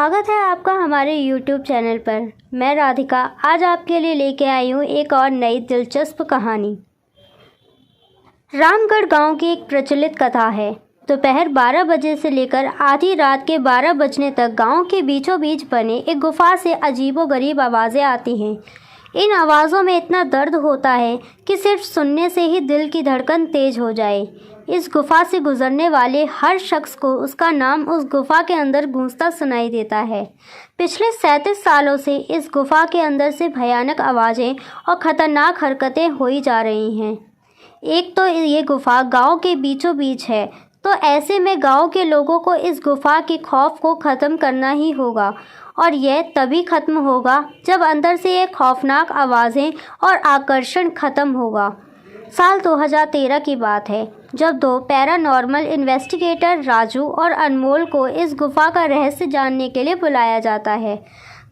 स्वागत है आपका हमारे YouTube चैनल पर। मैं राधिका आज आपके लिए लेके आई हूँ एक और नई दिलचस्प कहानी। रामगढ़ गांव की एक प्रचलित कथा है। दोपहर 12 बजे से लेकर आधी रात के 12 बजने तक गांव के बीचों बीच बने एक गुफा से अजीबोगरीब आवाज़ें आती हैं। इन आवाज़ों में इतना दर्द होता है कि सिर्फ सुनने से ही दिल की धड़कन तेज हो जाए। इस गुफा से गुजरने वाले हर शख्स को उसका नाम उस गुफा के अंदर गूंजता सुनाई देता है। पिछले 37 सालों से इस गुफा के अंदर से भयानक आवाज़ें और ख़तरनाक हरकतें हुई जा रही हैं। एक तो ये गुफा गांव के बीचों बीच है, तो ऐसे में गांव के लोगों को इस गुफा के खौफ को ख़त्म करना ही होगा, और यह तभी ख़त्म होगा जब अंदर से ये खौफनाक आवाज़ें और आकर्षण ख़त्म होगा। साल 2013 की बात है, जब दो पैरानॉर्मल इन्वेस्टिगेटर राजू और अनमोल को इस गुफा का रहस्य जानने के लिए बुलाया जाता है।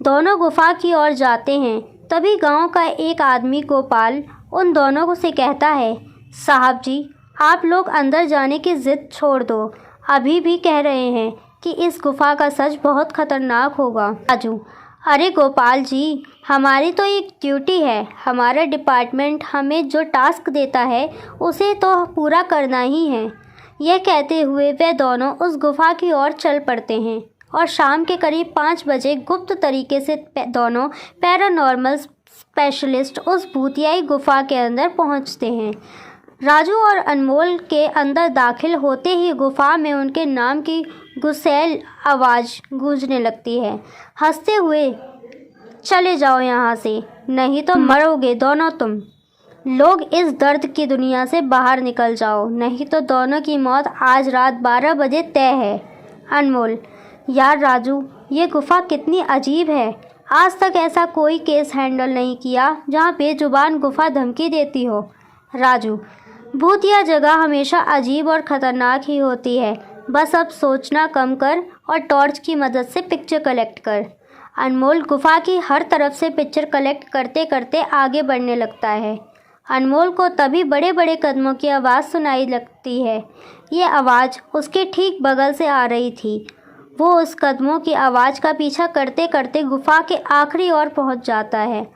दोनों गुफा की ओर जाते हैं, तभी गांव का एक आदमी गोपाल उन दोनों को से कहता है, साहब जी, आप लोग अंदर जाने की ज़िद छोड़ दो। अभी भी कह रहे हैं कि इस गुफा का सच बहुत ख़तरनाक होगा। राजू, अरे गोपाल जी, हमारी तो एक ड्यूटी है। हमारा डिपार्टमेंट हमें जो टास्क देता है उसे तो पूरा करना ही है। यह कहते हुए वे दोनों उस गुफा की ओर चल पड़ते हैं और शाम के करीब 5 बजे गुप्त तरीके से दोनों पैरानॉर्मल स्पेशलिस्ट उस भूतियाई गुफा के अंदर पहुंचते हैं। राजू और अनमोल के अंदर दाखिल होते ही गुफा में उनके नाम की गुस्सैल आवाज़ गूंजने लगती है। हंसते हुए, चले जाओ यहाँ से, नहीं तो मरोगे दोनों तुम लोग। इस दर्द की दुनिया से बाहर निकल जाओ, नहीं तो दोनों की मौत आज रात 12 बजे तय है। अनमोल, यार राजू, ये गुफा कितनी अजीब है। आज तक ऐसा कोई केस हैंडल नहीं किया जहाँ बेजुबान गुफा धमकी देती हो। राजू, भूतिया जगह हमेशा अजीब और ख़तरनाक ही होती है। बस अब सोचना कम कर और टॉर्च की मदद से पिक्चर कलेक्ट कर। अनमोल गुफा की हर तरफ से पिक्चर कलेक्ट करते करते आगे बढ़ने लगता है। अनमोल को तभी बड़े बड़े कदमों की आवाज़ सुनाई लगती है। ये आवाज़ उसके ठीक बगल से आ रही थी। वो उस कदमों की आवाज़ का पीछा करते करते गुफा के आखिरी ओर पहुंच जाता है।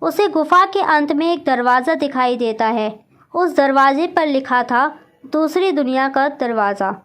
उसे गुफा के अंत में एक दरवाज़ा दिखाई देता है। उस दरवाजे पर लिखा था, दूसरी दुनिया का दरवाज़ा।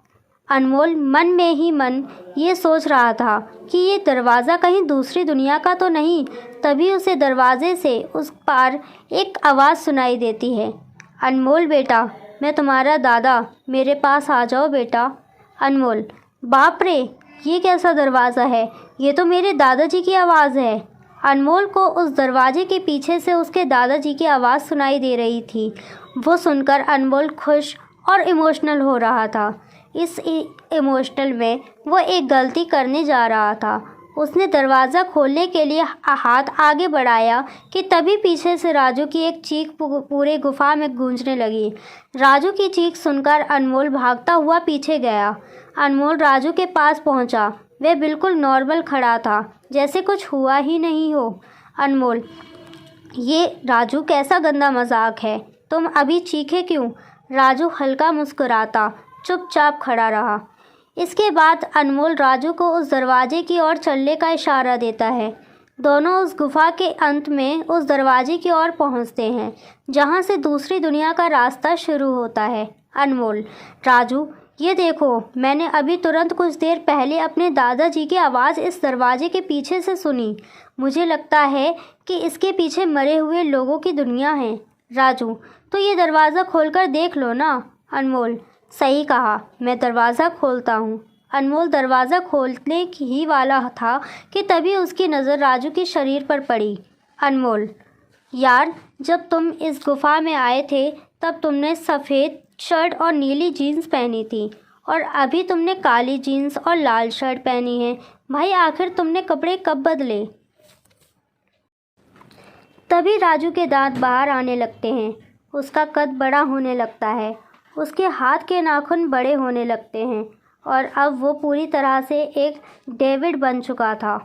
अनमोल मन में ही मन ये सोच रहा था कि ये दरवाज़ा कहीं दूसरी दुनिया का तो नहीं। तभी उसे दरवाजे से उस पार एक आवाज़ सुनाई देती है, अनमोल बेटा, मैं तुम्हारा दादा, मेरे पास आ जाओ बेटा। अनमोल, बाप रे, ये कैसा दरवाज़ा है, ये तो मेरे दादाजी की आवाज़ है। अनमोल को उस दरवाजे के पीछे से उसके दादाजी की आवाज़ सुनाई दे रही थी। वो सुनकर अनमोल खुश और इमोशनल हो रहा था। इस इमोशनल में वो एक गलती करने जा रहा था। उसने दरवाज़ा खोलने के लिए हाथ आगे बढ़ाया कि तभी पीछे से राजू की एक चीख पूरे गुफा में गूंजने लगी। राजू की चीख सुनकर अनमोल भागता हुआ पीछे गया। अनमोल राजू के पास पहुंचा। वह बिल्कुल नॉर्मल खड़ा था, जैसे कुछ हुआ ही नहीं हो। अनमोल, ये राजू कैसा गंदा मजाक है, तुम अभी चीखे क्यों? राजू हल्का मुस्कुराता चुपचाप खड़ा रहा। इसके बाद अनमोल राजू को उस दरवाजे की ओर चलने का इशारा देता है। दोनों उस गुफा के अंत में उस दरवाजे की ओर पहुंचते हैं, जहां से दूसरी दुनिया का रास्ता शुरू होता है। अनमोल, राजू, ये देखो, मैंने अभी तुरंत कुछ देर पहले अपने दादाजी की आवाज़ इस दरवाजे के पीछे से सुनी। मुझे लगता है कि इसके पीछे मरे हुए लोगों की दुनिया है। राजू, तो ये दरवाज़ा खोलकर देख लो ना। अनमोल, सही कहा, मैं दरवाज़ा खोलता हूँ। अनमोल दरवाज़ा खोलने ही वाला था कि तभी उसकी नज़र राजू के शरीर पर पड़ी। अनमोल, यार, जब तुम इस गुफा में आए थे तब तुमने सफ़ेद शर्ट और नीली जीन्स पहनी थी, और अभी तुमने काली जीन्स और लाल शर्ट पहनी है। भाई, आखिर तुमने कपड़े कब बदले? तभी राजू के दांत बाहर आने लगते हैं। उसका कद बड़ा होने लगता है। उसके हाथ के नाखून बड़े होने लगते हैं और अब वो पूरी तरह से एक डेविड बन चुका था।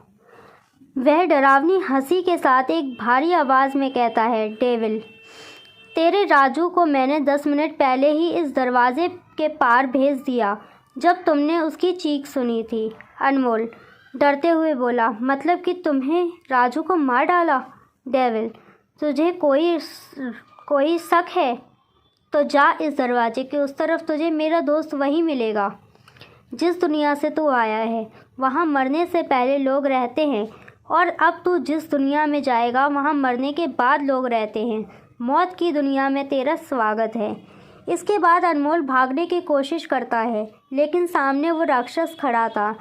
वह डरावनी हंसी के साथ एक भारी आवाज़ में कहता है, डेविल, तेरे राजू को मैंने 10 मिनट पहले ही इस दरवाजे के पार भेज दिया जब तुमने उसकी चीख सुनी थी। अनमोल, डरते हुए बोला, मतलब कि तुम्हें राजू को मार डाला? डेविल, तुझे कोई शक है तो जा इस दरवाजे के उस तरफ, तुझे मेरा दोस्त वहीं मिलेगा जिस दुनिया से तू आया है। वहाँ मरने से पहले लोग रहते हैं और अब तू जिस दुनिया में जाएगा वहाँ मरने के बाद लोग रहते हैं। मौत की दुनिया में तेरा स्वागत है। इसके बाद अनमोल भागने की कोशिश करता है, लेकिन सामने वो राक्षस खड़ा था।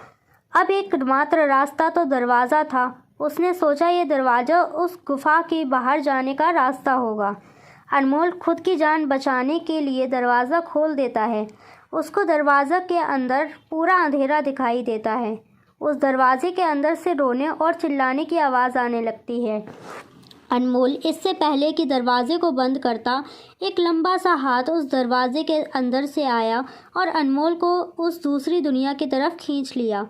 अब एकमात्र रास्ता तो दरवाज़ा था। उसने सोचा ये दरवाज़ा उस गुफा के बाहर जाने का रास्ता होगा। अनमोल खुद की जान बचाने के लिए दरवाज़ा खोल देता है। उसको दरवाज़ा के अंदर पूरा अंधेरा दिखाई देता है। उस दरवाजे के अंदर से रोने और चिल्लाने की आवाज़ आने लगती है। अनमोल इससे पहले कि दरवाजे को बंद करता, एक लंबा सा हाथ उस दरवाजे के अंदर से आया और अनमोल को उस दूसरी दुनिया की तरफ खींच लिया।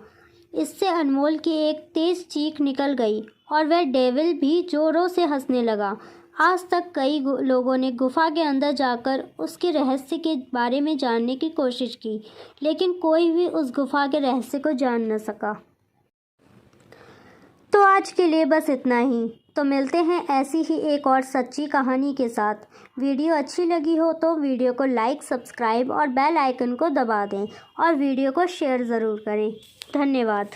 इससे अनमोल की एक तेज़ चीख निकल गई और वह डेविल भी जोरों से हंसने लगा। आज तक कई लोगों ने गुफा के अंदर जाकर उसके रहस्य के बारे में जानने की कोशिश की, लेकिन कोई भी उस गुफा के रहस्य को जान न सका। तो आज के लिए बस इतना ही। तो मिलते हैं ऐसी ही एक और सच्ची कहानी के साथ। वीडियो अच्छी लगी हो तो वीडियो को लाइक, सब्सक्राइब और बेल आइकन को दबा दें और वीडियो को शेयर ज़रूर करें। धन्यवाद।